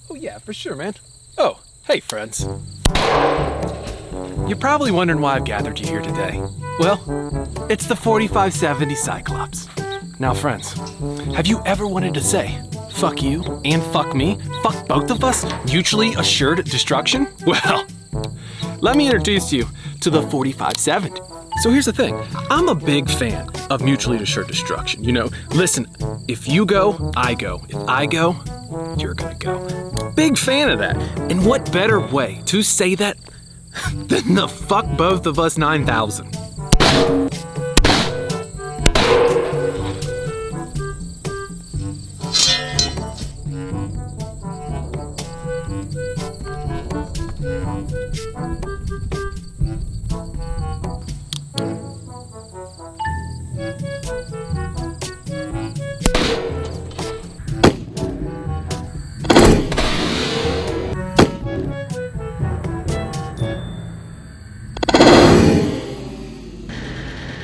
Oh yeah, for sure, man. Oh, hey friends. You're probably wondering why I've gathered you here today. Well, it's the 4570 Cyclops. Now friends, have you ever wanted to say, fuck you and fuck me, fuck both of us, mutually assured destruction? Well, let me introduce you to the 4570. So here's the thing, I'm a big fan of mutually assured destruction. You know, listen, if you go, I go. If I go, you're gonna go. Big fan of that. And what better way to say that than the fuck both of us 9,000?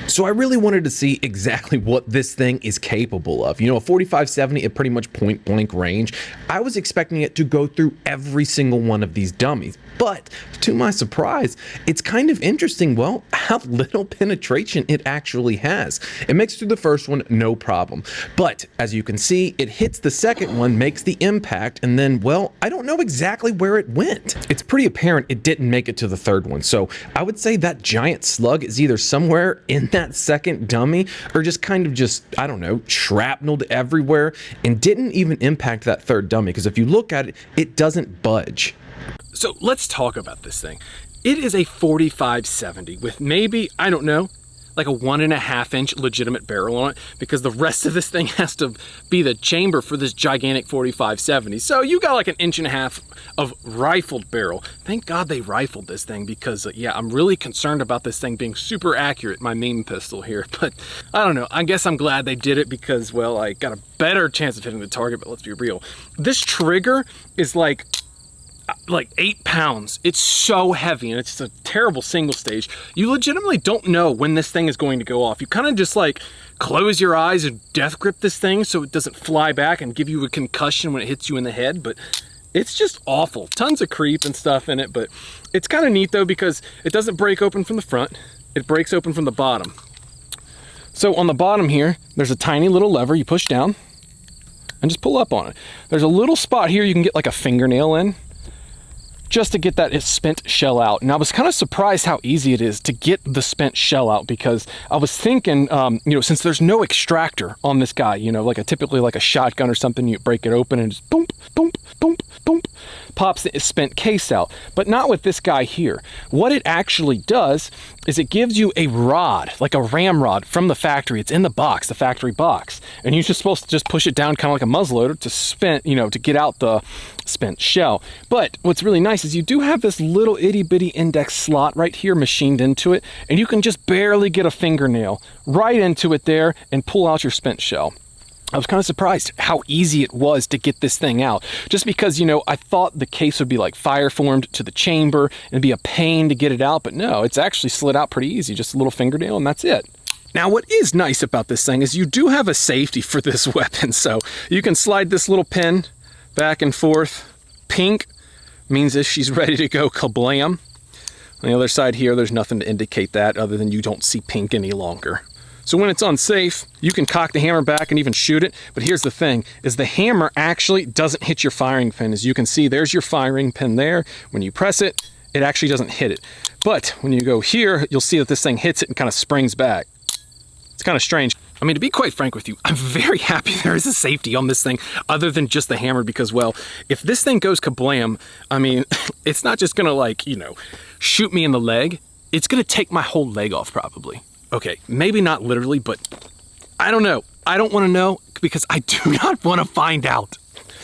So I really wanted to see exactly what this thing is capable of. You know, a 4570 at pretty much point blank range, I was expecting it to go through every single one of these dummies. But to my surprise, it's kind of interesting, well, how little penetration it actually has. It makes it through the first one, no problem. But as you can see, it hits the second one, makes the impact, and then, well, I don't know exactly where it went. It's pretty apparent it didn't make it to the third one. So I would say that giant slug is either somewhere in that second dummy or just kind of I don't know, shrapneled everywhere and didn't even impact that third dummy. Because if you look at it, it doesn't budge. So let's talk about this thing. It is a 4570 with maybe, I don't know, like a 1.5 inch legitimate barrel on it, because the rest of this thing has to be the chamber for this gigantic 4570. So you got like 1.5 inches of rifled barrel. Thank God they rifled this thing, because yeah, I'm really concerned about this thing being super accurate, my main pistol here. But I don't know, I guess I'm glad they did it because, well, I got a better chance of hitting the target, but let's be real. This trigger is like 8 pounds. It's so heavy, and it's a terrible single stage. You legitimately don't know when this thing is going to go off. You kind of just like close your eyes and death grip this thing so it doesn't fly back and give you a concussion when it hits you in the head. But it's just awful. Tons of creep and stuff in it, but it's kind of neat though, because it doesn't break open from the front. It breaks open from the bottom. So on the bottom here, there's a tiny little lever you push down and just pull up on it. There's a little spot here you can get like a fingernail in, just to get that spent shell out. And I was kind of surprised how easy it is to get the spent shell out, because I was thinking, you know, since there's no extractor on this guy, you know, like typically like a shotgun or something, you break it open and just boom, boom, boom, boom, pops the spent case out. But not with this guy here. What it actually does is it gives you a rod, like a ramrod from the factory. It's in the box, the factory box. And you're just supposed to just push it down kind of like a muzzleloader to spent, you know, to get out the spent shell. But what's really nice is you do have this little itty bitty index slot right here machined into it, and you can just barely get a fingernail right into it there and pull out your spent shell. I was kind of surprised how easy it was to get this thing out, just because, you know, I thought the case would be like fire formed to the chamber and it'd be a pain to get it out, but no, it's actually slid out pretty easy, just a little fingernail and that's it. Now, what is nice about this thing is you do have a safety for this weapon, so you can slide this little pin back and forth. Pink means that she's ready to go kablam. On the other side here, there's nothing to indicate that other than you don't see pink any longer. So when it's unsafe, you can cock the hammer back and even shoot it. But here's the thing, is the hammer actually doesn't hit your firing pin. As you can see, there's your firing pin there. When you press it, it actually doesn't hit it. But when you go here, you'll see that this thing hits it and kind of springs back. It's kind of strange. I mean, to be quite frank with you, I'm very happy there is a safety on this thing other than just the hammer, because, well, if this thing goes kablam, I mean, it's not just gonna, like, you know, shoot me in the leg. It's gonna take my whole leg off probably. Okay, maybe not literally, but I don't know. I don't wanna know because I do not wanna find out.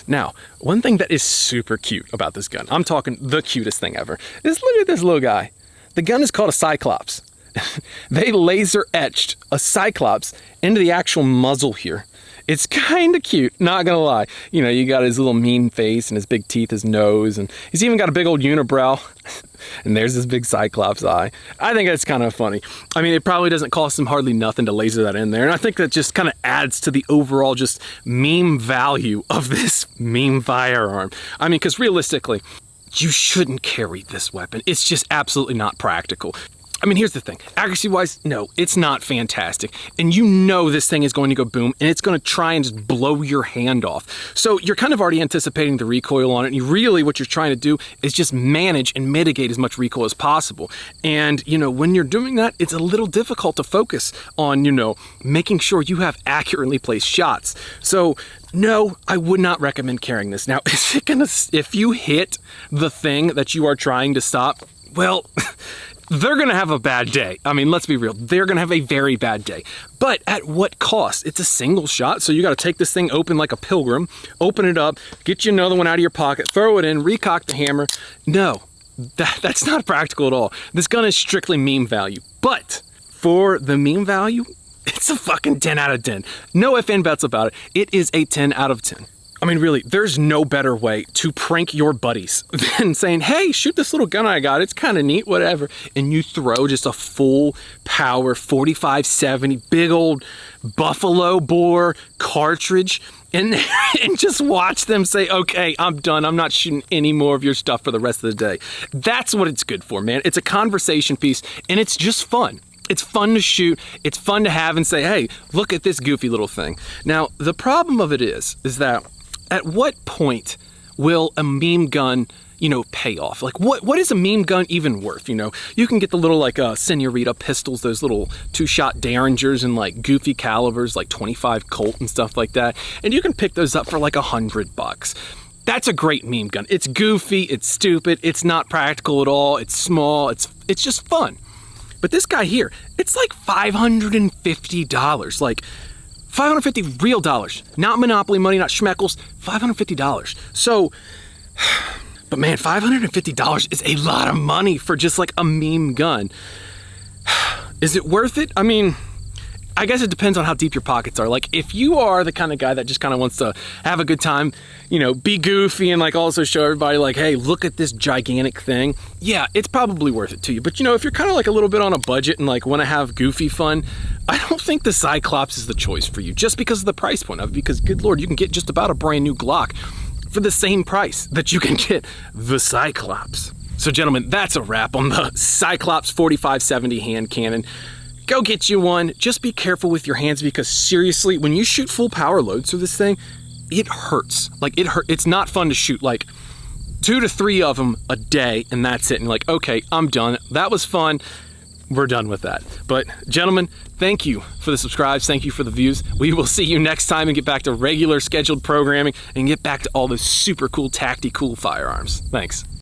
Now, one thing that is super cute about this gun, I'm talking the cutest thing ever, is look at this little guy. The gun is called a Cyclops. They laser etched a Cyclops into the actual muzzle here. It's kind of cute, not gonna lie. You know, you got his little mean face and his big teeth, his nose, and he's even got a big old unibrow. And there's this big Cyclops eye. I think that's kind of funny. I mean, it probably doesn't cost him hardly nothing to laser that in there. And I think that just kind of adds to the overall just meme value of this meme firearm. I mean, because realistically, you shouldn't carry this weapon. It's just absolutely not practical. I mean, here's the thing. Accuracy-wise, no, it's not fantastic. And you know this thing is going to go boom, and it's going to try and just blow your hand off. So you're kind of already anticipating the recoil on it, and really what you're trying to do is just manage and mitigate as much recoil as possible. And, you know, when you're doing that, it's a little difficult to focus on, you know, making sure you have accurately placed shots. So, no, I would not recommend carrying this. Now, if you hit the thing that you are trying to stop, well... they're gonna have a bad day. I mean, let's be real. They're gonna have a very bad day. But at what cost? It's a single shot, so you gotta take this thing open like a pilgrim, open it up, get you another one out of your pocket, throw it in, recock the hammer. No, that's not practical at all. This gun is strictly meme value. But for the meme value, it's a fucking 10 out of 10. No ifs and buts about it. It is a 10 out of 10. I mean, really, there's no better way to prank your buddies than saying, hey, shoot this little gun I got. It's kind of neat, whatever. And you throw just a full power 45-70 big old buffalo bore cartridge in there and just watch them say, okay, I'm done. I'm not shooting any more of your stuff for the rest of the day. That's what it's good for, man. It's a conversation piece, and it's just fun. It's fun to shoot. It's fun to have and say, hey, look at this goofy little thing. Now, the problem of it is that at what point will a meme gun, you know, pay off? Like, what is a meme gun even worth, you know? You can get the little, like, Senorita pistols, those little 2-shot derringers and, like, goofy calibers, like 25 Colt and stuff like that, and you can pick those up for, like, $100. That's a great meme gun. It's goofy, it's stupid, it's not practical at all, it's small, it's just fun. But this guy here, it's like $550, like, 550 real dollars, not Monopoly money, not schmeckles, $550. So, but man, $550 is a lot of money for just like a meme gun. Is it worth it? I mean, I guess it depends on how deep your pockets are. Like, if you are the kind of guy that just kind of wants to have a good time, you know, be goofy and like also show everybody like, hey, look at this gigantic thing. Yeah, it's probably worth it to you. But you know, if you're kind of like a little bit on a budget and like want to have goofy fun, I don't think the Cyclops is the choice for you just because of the price point of it, because good Lord, you can get just about a brand new Glock for the same price that you can get the Cyclops. So gentlemen, that's a wrap on the Cyclops 45-70 hand cannon. Go get you one. Just be careful with your hands because seriously, when you shoot full power loads through this thing, it hurts. Like, it hurts. It's not fun to shoot like 2 to 3 of them a day and that's it. And you're like, okay, I'm done. That was fun. We're done with that. But gentlemen, thank you for the subscribes. Thank you for the views. We will see you next time and get back to regular scheduled programming and get back to all those super cool, tactical firearms. Thanks.